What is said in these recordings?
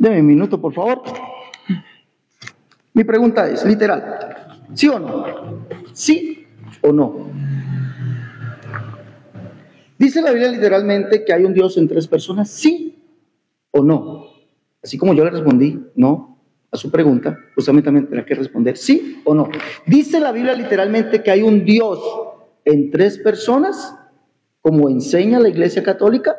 Deme un minuto, por favor. Mi pregunta es, literal, ¿sí o no? ¿Sí o no? ¿Dice la Biblia literalmente que hay un Dios en tres personas? ¿Sí o no? Así como yo le respondí no a su pregunta, usted también tendrá que responder sí o no. ¿Dice la Biblia literalmente que hay un Dios en tres personas, como enseña la Iglesia Católica?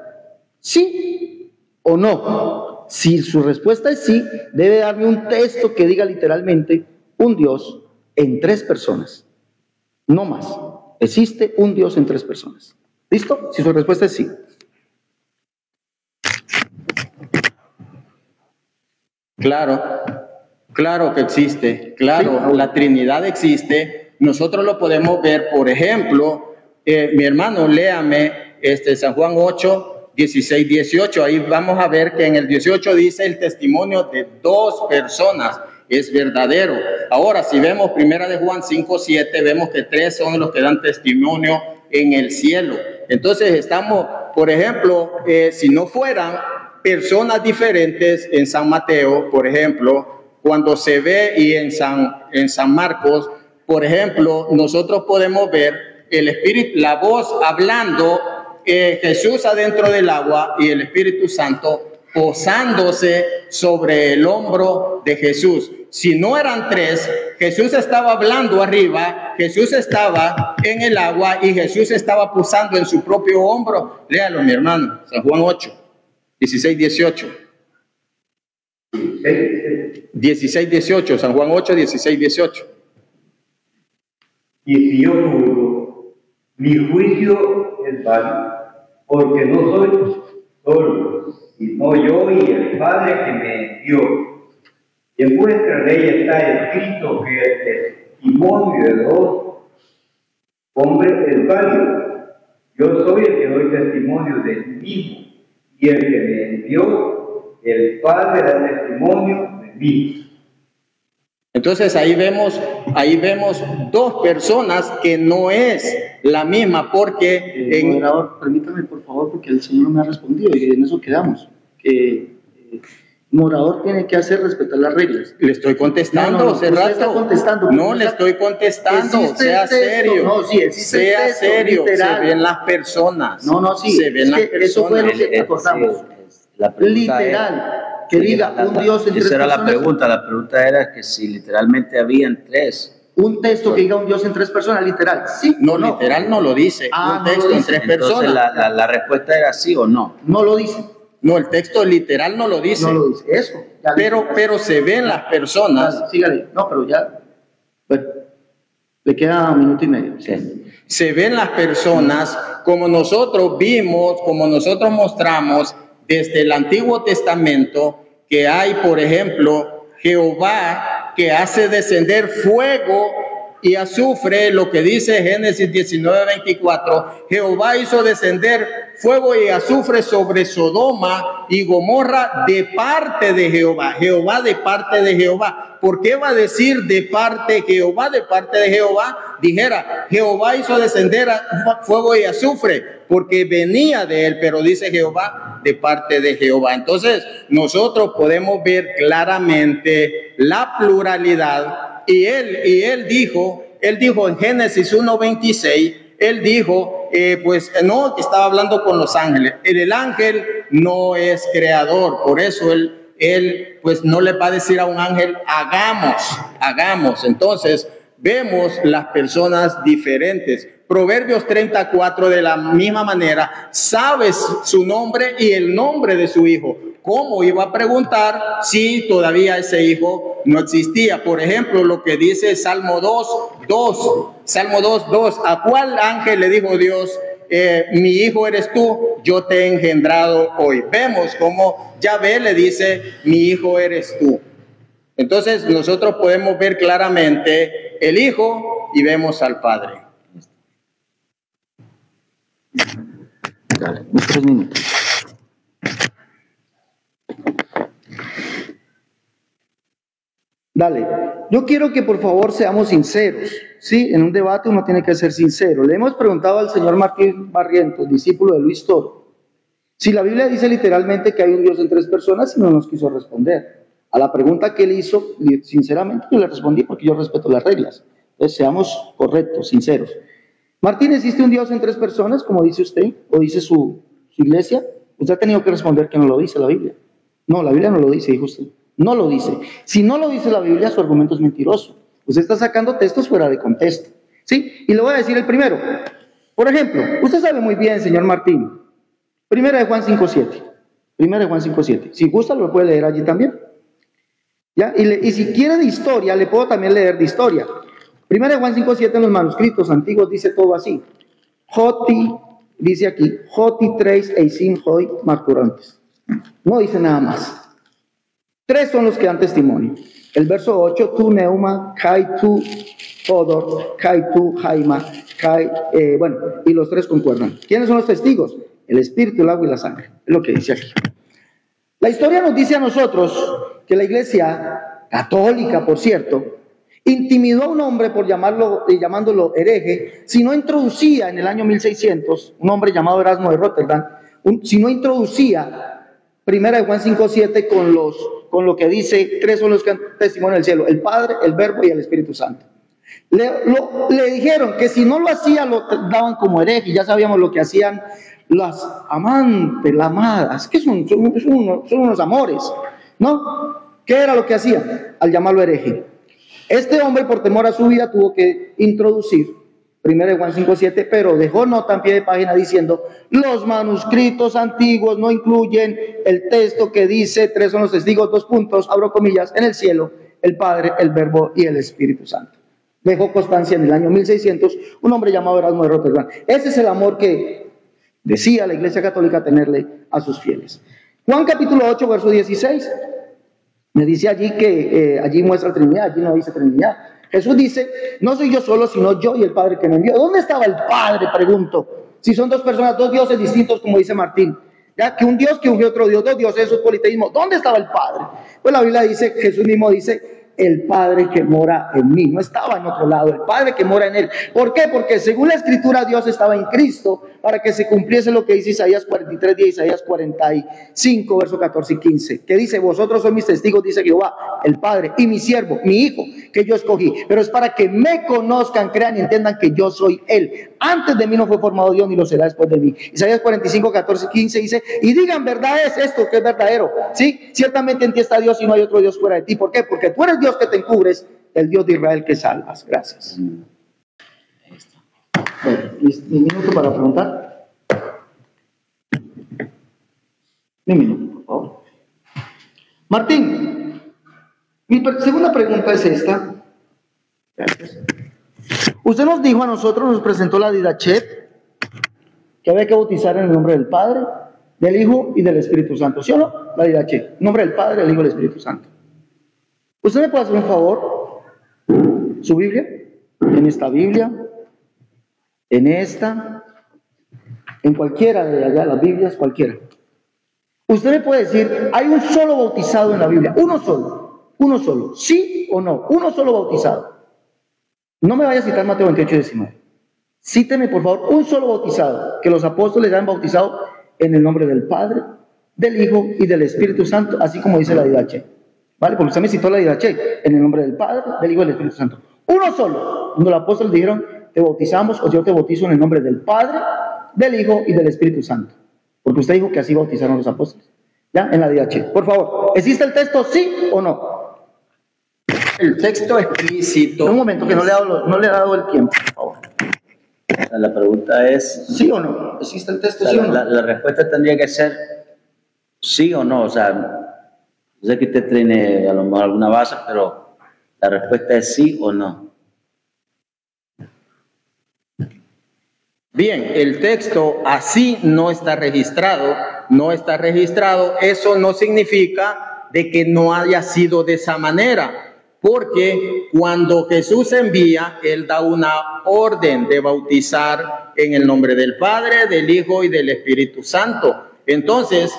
¿Sí o no? Si su respuesta es sí, debe darme un texto que diga literalmente un Dios en tres personas. No más. Existe un Dios en tres personas. ¿Listo? Si su respuesta es sí. Claro, claro que existe, claro, sí. La Trinidad existe. Nosotros lo podemos ver, por ejemplo, mi hermano, léame San Juan 8, 16, 18. Ahí vamos a ver que en el 18 dice el testimonio de dos personas es verdadero. Ahora, si vemos primera de Juan 5, 7, vemos que tres son los que dan testimonio en el cielo. Entonces estamos, por ejemplo, si no fueran personas diferentes en San Mateo, por ejemplo, cuando se ve y en San Marcos, por ejemplo, nosotros podemos ver el Espíritu, la voz hablando, Jesús adentro del agua y el Espíritu Santo posándose sobre el hombro de Jesús. Si no eran tres, Jesús estaba hablando arriba, Jesús estaba en el agua y Jesús estaba posando en su propio hombro. Léalo, mi hermano, San Juan 8, 16, 18. 16, 18, San Juan 8, 16, 18. Y si yo juro, mi juicio es válido, porque no soy solo, sino yo y el Padre que me envió. Y en vuestra ley está escrito que el testimonio de dos hombres es válido. Yo soy el que doy testimonio de mí mismo, y el que me envió, el Padre da testimonio de mí. Entonces ahí vemos dos personas que no es la misma, moderador, permítame por favor, porque el señor no me ha respondido y en eso quedamos. Que moderador tiene que hacer respetar las reglas. Le estoy contestando, usted está contestando. No le estoy contestando, sea serio. No, sí, sea serio, literal. Se ven las personas. Sí, se ven las personas. Eso fue lo que acordamos. Literal. Que diga un Dios en tres personas. Esa era la pregunta era que si literalmente habían tres. Un texto que diga un Dios en tres personas, literal, ¿sí no, o no? Literal no lo dice, un texto en tres personas. Entonces la respuesta era sí o no. No lo dice. No, el texto literal no lo dice. No lo dice, eso. Pero se ven las personas. Sígale, no, pero ya, bueno, le queda un minuto y medio. Sí. Se ven las personas como nosotros vimos, como nosotros mostramos desde el Antiguo Testamento, que hay, por ejemplo, Jehová que hace descender fuego y azufre, lo que dice Génesis 19:24, Jehová hizo descender fuego y azufre sobre Sodoma y Gomorra de parte de Jehová. Jehová de parte de Jehová. ¿Por qué va a decir de parte Jehová, de parte de Jehová? Dijera, Jehová hizo descender fuego y azufre, porque venía de él, pero dice Jehová de parte de Jehová. Entonces, nosotros podemos ver claramente la pluralidad. Y él dijo en Génesis 1:26, él dijo, no, que estaba hablando con los ángeles. El ángel no es creador, por eso él pues no le va a decir a un ángel, hagamos. Entonces, vemos las personas diferentes. Proverbios 34, de la misma manera, sabes su nombre y el nombre de su hijo. ¿Cómo iba a preguntar si todavía ese hijo no existía? Por ejemplo, lo que dice Salmo 2:2. Salmo 2:2. ¿A cuál ángel le dijo Dios, mi hijo eres tú, yo te he engendrado hoy? Vemos cómo Yahvé le dice, mi hijo eres tú. Entonces nosotros podemos ver claramente el hijo y vemos al padre. Dale, 3 minutos. Dale, yo quiero que por favor seamos sinceros, ¿sí? En un debate uno tiene que ser sincero. Le hemos preguntado al señor Martín Barrientos, discípulo de Luis Toro, Si la Biblia dice literalmente que hay un Dios en tres personas, no nos quiso responder. A la pregunta que él hizo, sinceramente yo le respondí porque yo respeto las reglas. Entonces seamos correctos, sinceros. Martín, ¿existe un Dios en tres personas, como dice usted, o dice su iglesia? Usted ha tenido que responder que no lo dice la Biblia. No, la Biblia no lo dice, dijo usted. No lo dice. Si no lo dice la Biblia, su argumento es mentiroso. Usted está sacando textos fuera de contexto. ¿Sí? Y le voy a decir el primero. Por ejemplo, usted sabe muy bien, señor Martín, 1 de Juan 5:7. 1 de Juan 5:7. Si gusta, lo puede leer allí también. ¿Ya? Y si quiere de historia, le puedo también leer de historia. 1 de Juan 5:7 en los manuscritos antiguos dice todo así. Joti, dice aquí, Joti 3 eisin hoi marturantes. No dice nada más. Tres son los que dan testimonio. El verso 8, tu neuma, kai tu odor, kai tu jaima, kai, bueno, y los tres concuerdan. ¿Quiénes son los testigos? El espíritu, el agua y la sangre. Es lo que dice aquí. La historia nos dice a nosotros que la iglesia católica, por cierto, intimidó a un hombre por llamándolo hereje, si no introducía en el año 1600, un hombre llamado Erasmo de Rotterdam, si no introducía 1 de Juan 5:7 con lo que dice, tres son los que dan testimonio del cielo, el Padre, el Verbo y el Espíritu Santo. Le dijeron que si no lo hacía, lo daban como hereje, y ya sabíamos lo que hacían las amantes, las amadas, que son unos amores, ¿no? ¿Qué era lo que hacían al llamarlo hereje? Este hombre, por temor a su vida, tuvo que introducir 1 de Juan 5:7, pero dejó nota en pie de página diciendo, los manuscritos antiguos no incluyen el texto que dice, tres son los testigos, 2 puntos, abro comillas, en el cielo, el Padre, el Verbo y el Espíritu Santo. Dejó constancia en el año 1600 un hombre llamado Erasmo de Rotterdam. Ese es el amor que decía la Iglesia Católica tenerle a sus fieles. Juan capítulo 8, verso 16, me dice allí que allí muestra Trinidad, allí no dice Trinidad. Jesús dice, no soy yo solo, sino yo y el Padre que me envió. ¿Dónde estaba el Padre? Pregunto. Si son dos personas, dos dioses distintos, como dice Martín. Ya que un Dios que ungió otro Dios, dos dioses, eso es politeísmo. ¿Dónde estaba el Padre? Pues la Biblia dice, Jesús mismo dice, el Padre que mora en mí. No estaba en otro lado, el Padre que mora en él. ¿Por qué? Porque según la Escritura, Dios estaba en Cristo para que se cumpliese lo que dice Isaías 43 y Isaías 45, verso 14 y 15. Que dice, vosotros sois mis testigos, dice Jehová, el Padre, y mi siervo, mi hijo, que yo escogí. Pero es para que me conozcan, crean y entiendan que yo soy él. Antes de mí no fue formado Dios, ni lo será después de mí. Isaías 45, 14 y 15 dice, y digan, verdad es esto que es verdadero. ¿Sí? Ciertamente en ti está Dios y no hay otro Dios fuera de ti. ¿Por qué? Porque tú eres Dios que te encubres, el Dios de Israel que salvas. Gracias. ¿Un minuto para preguntar? Un minuto, por favor. Martín, mi segunda pregunta es esta. Gracias. Usted nos dijo a nosotros, nos presentó la Didachet, que había que bautizar en el nombre del Padre, del Hijo y del Espíritu Santo. ¿Sí o no? La Didachet. Nombre del Padre, del Hijo y del Espíritu Santo. ¿Usted me puede hacer un favor? Su Biblia, en esta Biblia, en esta, en cualquiera de allá, las Biblias, cualquiera. Usted me puede decir, hay un solo bautizado en la Biblia, uno solo, ¿sí o no? Uno solo bautizado. No me vaya a citar Mateo 28 y 19. Cíteme, por favor, un solo bautizado, que los apóstoles han bautizado en el nombre del Padre, del Hijo y del Espíritu Santo, así como dice la Didachet. ¿Vale? Porque usted me citó la Didachet, en el nombre del Padre, del Hijo y del Espíritu Santo. Uno solo. Cuando los apóstoles dijeron, te bautizamos, o yo te bautizo en el nombre del Padre, del Hijo y del Espíritu Santo. Porque usted dijo que así bautizaron los apóstoles. ¿Ya? En la Didachet. Por favor, ¿existe el texto sí o no? El texto explícito. Un momento, que no le he dado el tiempo, por favor. La pregunta es... ¿Sí o no? ¿Existe el texto sí o no? La respuesta tendría que ser sí o no. O sea, yo sé que usted tiene a lo mejor alguna base, pero la respuesta es sí o no. Bien, el texto así no está registrado. Eso no significa de que no haya sido de esa manera, porque cuando Jesús envía, Él da una orden de bautizar en el nombre del Padre, del Hijo y del Espíritu Santo. Entonces,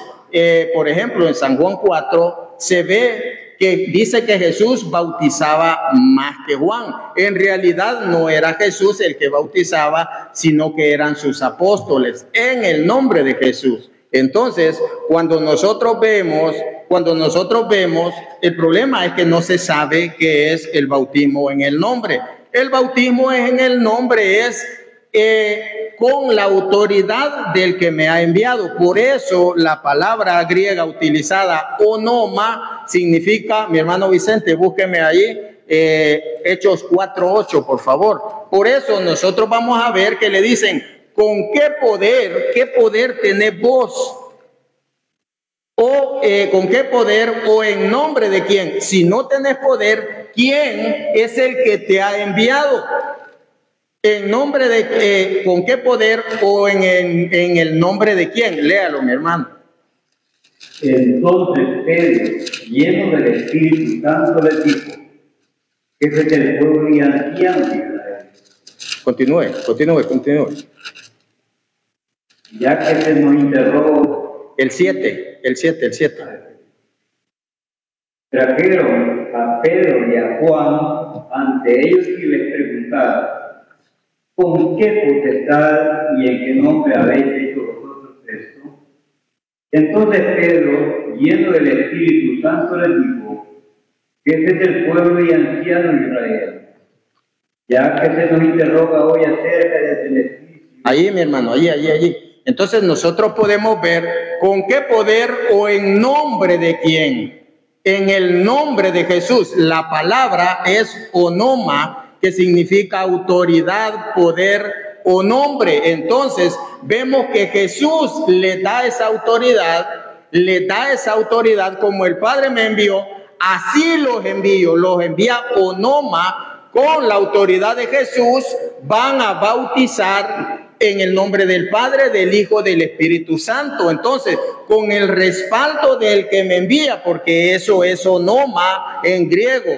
por ejemplo, en San Juan 4 se ve que dice que Jesús bautizaba más que Juan. En realidad no era Jesús el que bautizaba, sino que eran sus apóstoles en el nombre de Jesús. Entonces, cuando nosotros vemos, el problema es que no se sabe qué es el bautismo en el nombre. El bautismo en el nombre es con la autoridad del que me ha enviado. Por eso la palabra griega utilizada, onoma, significa, mi hermano Vicente, búsqueme ahí, Hechos 4:8, por favor. Por eso nosotros vamos a ver que le dicen, ¿con qué poder tenés vos? O ¿con qué poder o en nombre de quién? Si no tenés poder, ¿quién es el que te ha enviado? ¿En nombre de con qué poder o en el nombre de quién? Léalo, mi hermano. Entonces Pedro, lleno del Espíritu Santo, le dijo: jefe del pueblo y anciano de Israel. Continúe. Ya que se nos interrogó. El 7. Trajeron a Pedro y a Juan ante ellos y les preguntaron: ¿con qué potestad y en qué nombre habéis hecho vosotros esto? Entonces Pedro, lleno del Espíritu Santo, les dijo: jefes del pueblo y anciano de Israel, ya que se nos interroga hoy acerca del Espíritu. Ahí, mi hermano, allí. Entonces nosotros podemos ver con qué poder o en nombre de quién. En el nombre de Jesús. La palabra es onoma, que significa autoridad, poder o nombre. Entonces vemos que Jesús le da esa autoridad como el Padre me envió, así los envía onoma, con la autoridad de Jesús van a bautizar en el nombre del Padre, del Hijo, del Espíritu Santo. Entonces, con el respaldo del que me envía, porque eso es onoma en griego,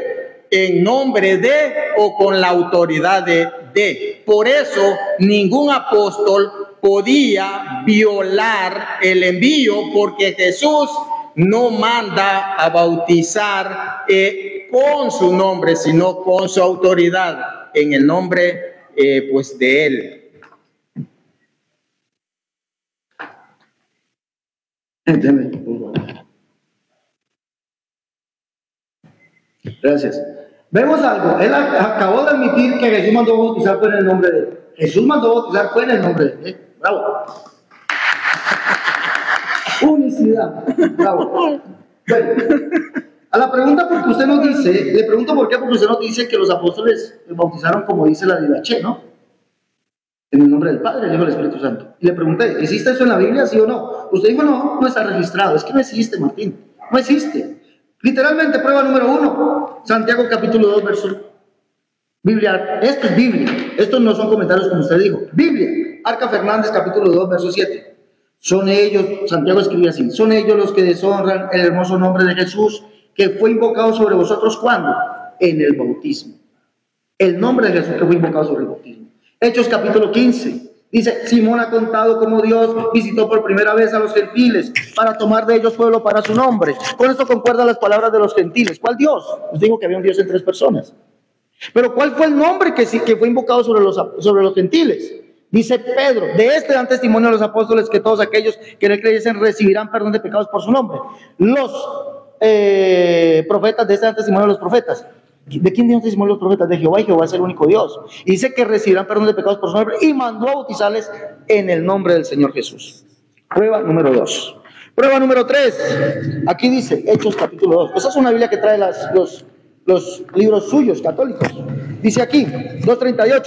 en nombre de o con la autoridad de. Por eso, ningún apóstol podía violar el envío, porque Jesús no manda a bautizar con su nombre, sino con su autoridad, en el nombre pues de él. Gracias. Vemos algo. Él acabó de admitir que Jesús mandó bautizar fue en el nombre de él. Jesús mandó bautizar fue en el nombre de él. Bravo. Unicidad. Bravo. Bueno, a la pregunta porque usted nos dice, le pregunto por qué, porque usted nos dice que los apóstoles bautizaron como dice la Didache, ¿no? En el nombre del Padre, del Hijo y del Espíritu Santo. Y le pregunté, ¿existe eso en la Biblia, sí o no? Usted dijo, no está registrado. Es que no existe, Martín. No existe. Literalmente, prueba número 1. Santiago capítulo 2, verso. Biblia. Esto es Biblia. Estos no son comentarios como usted dijo. Biblia. Arca Fernández capítulo 2, verso 7. Son ellos, Santiago escribía así, son ellos los que deshonran el hermoso nombre de Jesús, que fue invocado sobre vosotros, ¿cuándo? En el bautismo. El nombre de Jesús que fue invocado sobre el bautismo. Hechos capítulo 15, dice, Simón ha contado cómo Dios visitó por primera vez a los gentiles para tomar de ellos pueblo para su nombre. Con esto concuerdan las palabras de los gentiles. ¿Cuál Dios? Os digo que había un Dios en 3 personas. Pero ¿cuál fue el nombre que fue invocado sobre los gentiles? Dice Pedro, de este dan testimonio a los apóstoles que todos aquellos que en él creyesen recibirán perdón de pecados por su nombre. Los profetas, de este dan testimonio a los profetas. ¿De quién dieron testimonio los profetas? De Jehová, y Jehová es el único Dios. Y dice que recibirán perdón de pecados por su nombre y mandó a bautizarles en el nombre del Señor Jesús. Prueba número 2. Prueba número 3. Aquí dice, Hechos capítulo 2. Esa es una Biblia que trae los libros suyos, católicos. Dice aquí, 2:38.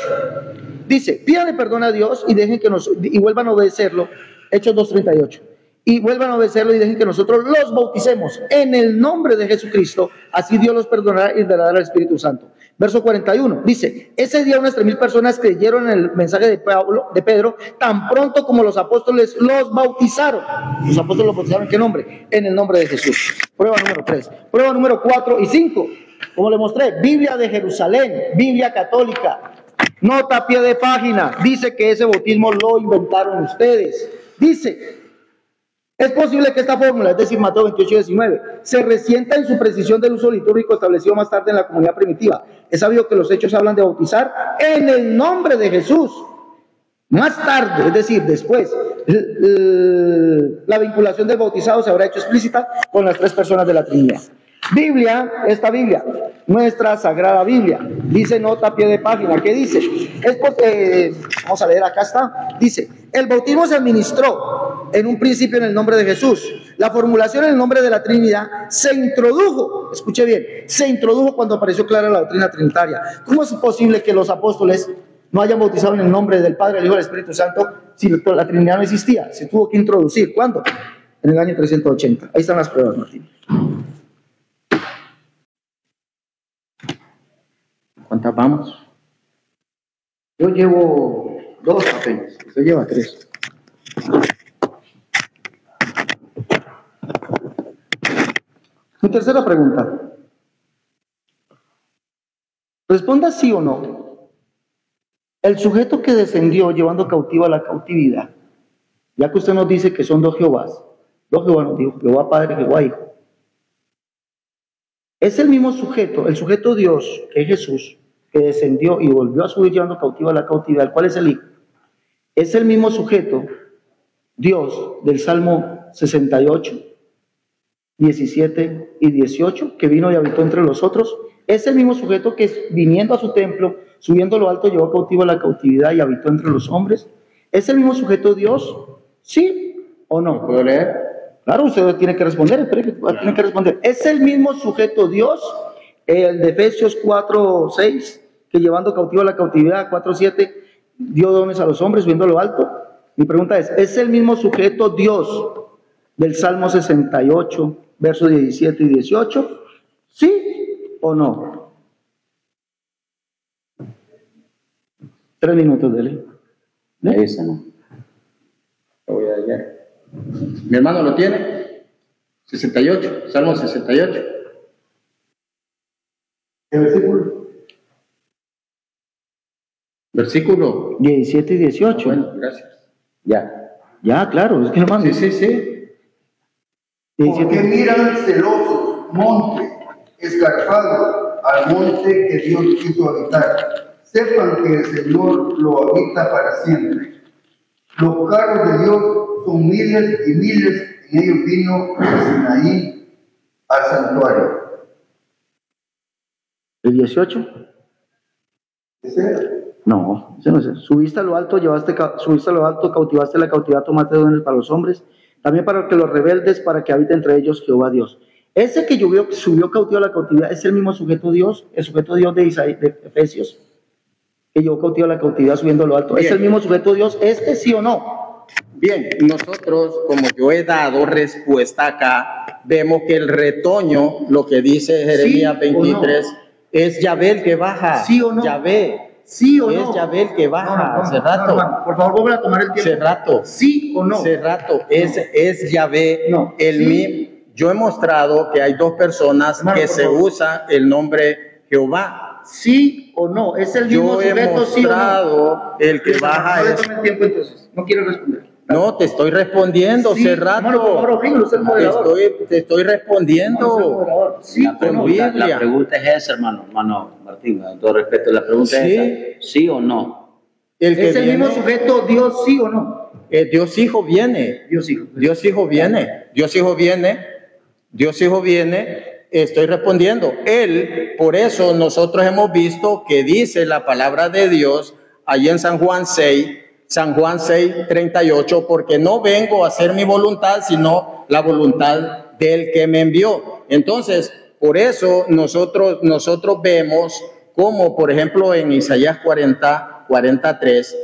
Dice, pídanle perdón a Dios y dejen que y vuelvan a obedecerlo. Hechos 2:38. Y vuelvan a obedecerlo y dejen que nosotros los bauticemos en el nombre de Jesucristo, así Dios los perdonará y les dará el Espíritu Santo. Verso 41, dice, ese día unas 3,000 personas creyeron en el mensaje de Pedro, tan pronto como los apóstoles los bautizaron. Los apóstoles los bautizaron, ¿en qué nombre? En el nombre de Jesús. Prueba número 3. Prueba número 4 y 5. Como le mostré, Biblia de Jerusalén, Biblia católica, nota a pie de página, dice que ese bautismo lo inventaron ustedes. Dice, es posible que esta fórmula, es decir, Mateo 28:19, se resienta en su precisión del uso litúrgico establecido más tarde en la comunidad primitiva. Es sabido que los hechos hablan de bautizar en el nombre de Jesús. Más tarde, es decir, después, la vinculación del bautizado se habrá hecho explícita con las tres personas de la Trinidad. Biblia, esta Biblia, nuestra Sagrada Biblia, dice nota a pie de página, ¿qué dice? Vamos a leer, acá está, dice, el bautismo se administró en un principio en el nombre de Jesús. La formulación en el nombre de la Trinidad se introdujo, escuche bien, se introdujo cuando apareció clara la doctrina trinitaria. ¿Cómo es posible que los apóstoles no hayan bautizado en el nombre del Padre, el Hijo y el Espíritu Santo si la Trinidad no existía? Se tuvo que introducir. ¿Cuándo? En el año 380. Ahí están las pruebas, Martín. ¿Cuántas vamos? Yo llevo 2 apenas. Usted lleva 3. Mi tercera pregunta. Responda sí o no. El sujeto que descendió llevando cautivo a la cautividad, ya que usted nos dice que son 2 Jehovás, 2 Jehová nos dijo, Jehová Padre, Jehová Hijo. Es el mismo sujeto, el sujeto Dios, que es Jesús, que descendió y volvió a subir llevando cautivo a la cautividad. ¿Cuál es el Hijo? Es el mismo sujeto, Dios, del Salmo 68, 17 y 18, que vino y habitó entre los otros. Es el mismo sujeto que viniendo a su templo, subiendo lo alto, llevó cautivo a la cautividad y habitó entre los hombres. ¿Es el mismo sujeto Dios? ¿Sí o no? ¿Puedo leer? Claro, usted tiene que responder, tiene que responder. ¿Es el mismo sujeto Dios? El de Efesios 4:6, que llevando cautivo a la cautividad, 4:7, dio dones a los hombres, subiendo lo alto. Mi pregunta ¿es el mismo sujeto Dios del Salmo 68, versos 17 y 18? ¿Sí o no? 3 minutos, dele. Esa no. Lo voy a leer. ¿Mi hermano lo tiene? 68, Salmo 68. ¿El versículo? Versículo 17 y 18. Bueno, gracias. Ya, claro, es que hermano. Sí. Porque miran celosos montes escarpados al monte que Dios quiso habitar. Sepan que el Señor lo habita para siempre. Los carros de Dios son miles y miles, en ellos vino el Sinaí al santuario. ¿El 18? ¿Ese? No, ese no es. Subiste a lo alto, cautivaste la cautividad, tomaste dones para los hombres, también para que los rebeldes, para que habite entre ellos Jehová Dios. Ese que subió cautivo a la cautividad es el mismo sujeto Dios, el sujeto Dios de Efesios, que llevó cautivo a la cautividad subiendo a lo alto. Bien. ¿Es el mismo sujeto Dios sí o no? Bien, nosotros, como yo he dado respuesta acá, vemos que el retoño, lo que dice Jeremías ¿Sí o no? 23, es Yahvé el que baja. ¿Sí o no? Yahvé. ¿Sí o Es no? Yahvé el que baja. No, hace rato. hermano, por favor, vuelvan a tomar el tiempo. Hace rato. ¿Sí o no? Hace rato. Es Yahvé No. el Sí. mismo. Yo he mostrado que hay 2 personas Hermano, que por se favor. usa el nombre Jehová. ¿Sí o no? ¿Es el mismo Yo he sujeto sí o no? mostrado el que baja No le es... tome el tiempo entonces, no quiero responder. No, te estoy respondiendo, Sí, hace hermano, por favor, rato. opine, usted es moderador. Te estoy respondiendo. Hermano, usted es moderador. ¿Sí o no? Biblia. La pregunta es esa, hermano Martín, con todo respeto, la pregunta Sí. es esa, ¿sí o no? El que ¿Es el viene, mismo sujeto Dios sí o no? Dios Hijo viene. Dios hijo. Dios Hijo viene. Dios Hijo viene. Dios Hijo viene. Estoy respondiendo. Él, por eso nosotros hemos visto que dice la palabra de Dios allí en San Juan 6:38, porque no vengo a hacer mi voluntad, sino la voluntad del que me envió. Entonces, por eso nosotros vemos como, por ejemplo, en Isaías 43,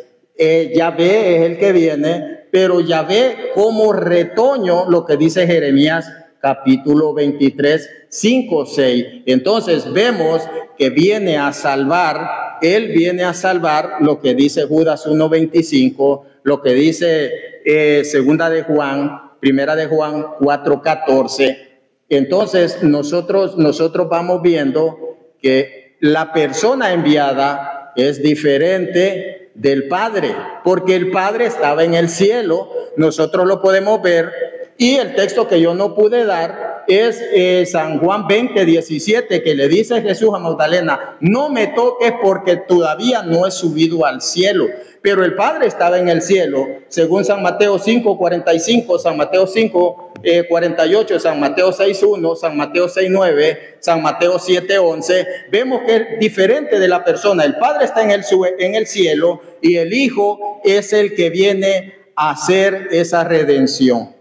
Yahvé es el que viene, pero Yahvé como retoño, lo que dice Jeremías capítulo 23, 5, 6. Entonces vemos que viene a salvar, Él viene a salvar lo que dice Judas 1:25, lo que dice primera de Juan 4:14. Entonces nosotros vamos viendo que la persona enviada es diferente del Padre, porque el Padre estaba en el cielo, nosotros lo podemos ver. Y el texto que yo no pude dar es San Juan 20:17, que le dice Jesús a Magdalena: no me toques porque todavía no he subido al cielo. Pero el Padre estaba en el cielo, según San Mateo 5:45, San Mateo 5:48, San Mateo 6:1, San Mateo 6:9, San Mateo 7:11. Vemos que es diferente de la persona. El Padre está en el cielo y el Hijo es el que viene a hacer esa redención.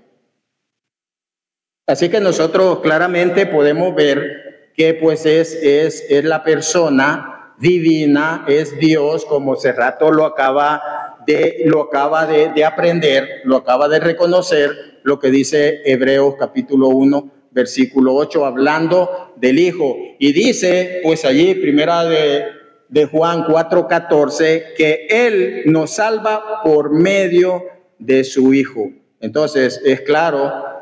Así que nosotros claramente podemos ver que pues es la persona divina, es Dios, como Cerrato lo acaba de aprender, lo acaba de reconocer, lo que dice Hebreos capítulo 1, versículo 8, hablando del Hijo. Y dice, pues allí, primera de Juan 4:14, que Él nos salva por medio de su Hijo. Entonces, es claro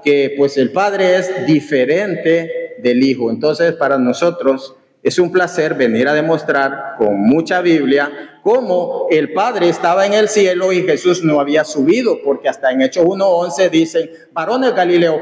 que pues el Padre es diferente del Hijo. Entonces, para nosotros es un placer venir a demostrar con mucha Biblia cómo el Padre estaba en el cielo y Jesús no había subido, porque hasta en Hechos 1:11 dicen: varones Galileo,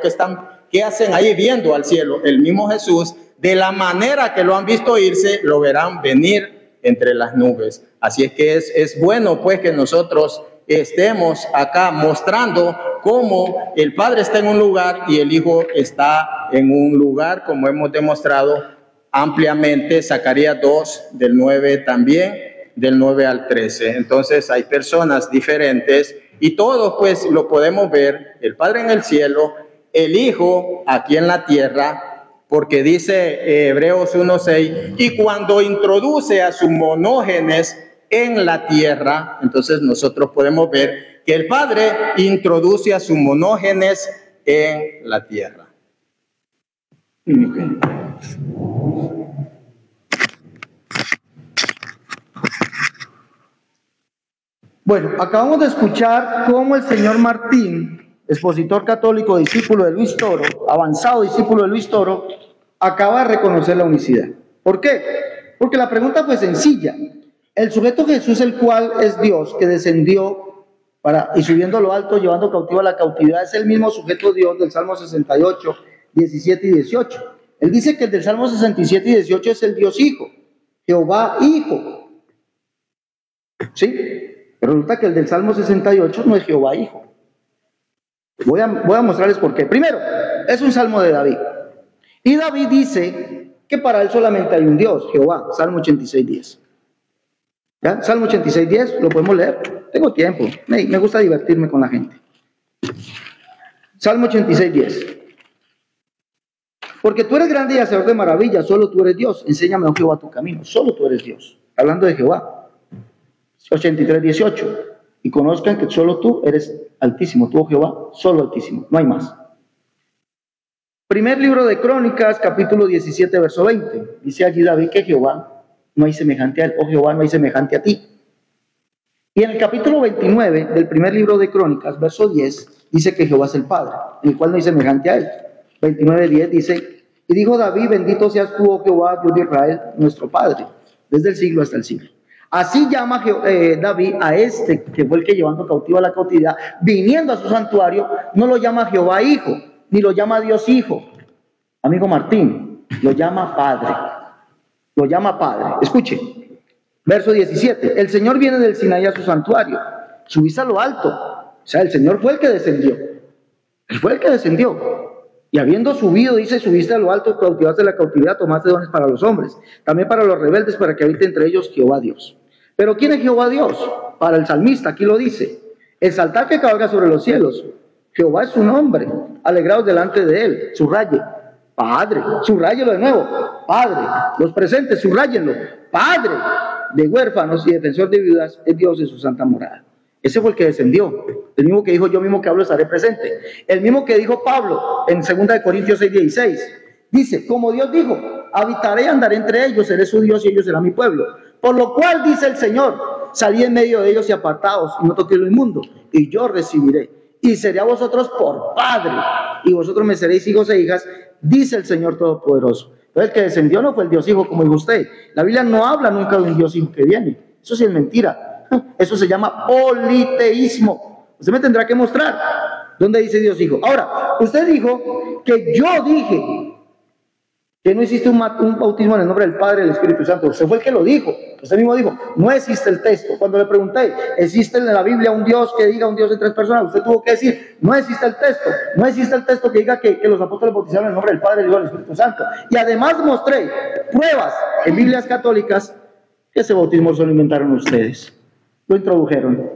¿qué hacen ahí viendo al cielo? El mismo Jesús, de la manera que lo han visto irse, lo verán venir entre las nubes. Así es que es bueno pues que nosotros estemos acá mostrando cómo el Padre está en un lugar y el Hijo está en un lugar, como hemos demostrado ampliamente. Zacarías 2, del 9 también, del 9 al 13. Entonces hay personas diferentes y todos pues lo podemos ver, el Padre en el cielo, el Hijo aquí en la tierra, porque dice Hebreos 1:6, y cuando introduce a sus monógenes en la tierra, entonces nosotros podemos ver que el Padre introduce a sus monógenes en la tierra. Bueno, acabamos de escuchar cómo el señor Martín, expositor católico, discípulo de Luis Toro, avanzado discípulo de Luis Toro, acaba de reconocer la unicidad. ¿Por qué? Porque la pregunta fue sencilla. El sujeto Jesús, el cual es Dios, que descendió y subiendo a lo alto, llevando cautivo a la cautividad, es el mismo sujeto Dios del Salmo 68, 17 y 18. Él dice que el del Salmo 67 y 18 es el Dios Hijo, Jehová Hijo. ¿Sí? Pero resulta que el del Salmo 68 no es Jehová Hijo. Voy a mostrarles por qué. Primero, es un salmo de David. Y David dice que para él solamente hay un Dios, Jehová, Salmo 86:10. ¿Ya? Salmo 86:10, lo podemos leer. Tengo tiempo, me gusta divertirme con la gente. Salmo 86:10. Porque tú eres grande y hacedor de maravillas, solo tú eres Dios. Enséñame, oh Jehová, tu camino. Solo tú eres Dios. Hablando de Jehová. 83:18. Y conozcan que solo tú eres altísimo. Tú, oh Jehová, solo altísimo. No hay más. Primer libro de Crónicas, capítulo 17, verso 20. Dice allí David que Jehová no hay semejante a él. Oh Jehová, no hay semejante a ti. Y en el capítulo 29 del primer libro de Crónicas, verso 10, dice que Jehová es el Padre, en el cual no hay semejante a él. 29:10 dice: y dijo David: bendito seas tú, oh Jehová, Dios de Israel, nuestro Padre, desde el siglo hasta el siglo. Así llama David a este, que fue el que llevando cautivo a la cautividad, viniendo a su santuario, no lo llama Jehová Hijo, ni lo llama Dios Hijo. Amigo Martín, lo llama Padre. Lo llama Padre. Escuche, verso 17. El Señor viene del Sinaí a su santuario. Subiste a lo alto. O sea, el Señor fue el que descendió. Él fue el que descendió. Y habiendo subido, dice, subiste a lo alto, cautivaste la cautividad, tomaste dones para los hombres, también para los rebeldes, para que habite entre ellos Jehová Dios. Pero ¿quién es Jehová Dios? Para el salmista, aquí lo dice: exaltar que cabalga sobre los cielos. Jehová es su nombre, alegrados delante de él. Subraye, Padre, subráyelo de nuevo, Padre. Los presentes, subráyenlo, Padre de huérfanos y defensor de viudas, es Dios en su santa morada. Ese fue el que descendió, el mismo que dijo: yo mismo que hablo estaré presente. El mismo que dijo Pablo en 2 Corintios 6:16. Dice: como Dios dijo, habitaré y andaré entre ellos, seré su Dios y ellos serán mi pueblo. Por lo cual dice el Señor: salid en medio de ellos y apartaos, y no toquéis lo inmundo, y yo recibiré. Y seré a vosotros por Padre, y vosotros me seréis hijos e hijas, dice el Señor Todopoderoso. Entonces el que descendió no fue el Dios Hijo, como dijo usted. La Biblia no habla nunca de un Dios Hijo que viene. Eso sí es mentira. Eso se llama politeísmo. Usted me tendrá que mostrar dónde dice Dios Hijo. Ahora, usted dijo que yo dije que no existe un bautismo en el nombre del Padre y del Espíritu Santo. Usted fue el que lo dijo. Usted mismo dijo, no existe el texto. Cuando le pregunté, ¿existe en la Biblia un Dios que diga un Dios de 3 personas? Usted tuvo que decir, no existe el texto. No existe el texto que diga que los apóstoles bautizaron en el nombre del Padre, del Hijo y del Espíritu Santo. Y además mostré pruebas en Biblias católicas que ese bautismo se lo inventaron ustedes. Lo introdujeron.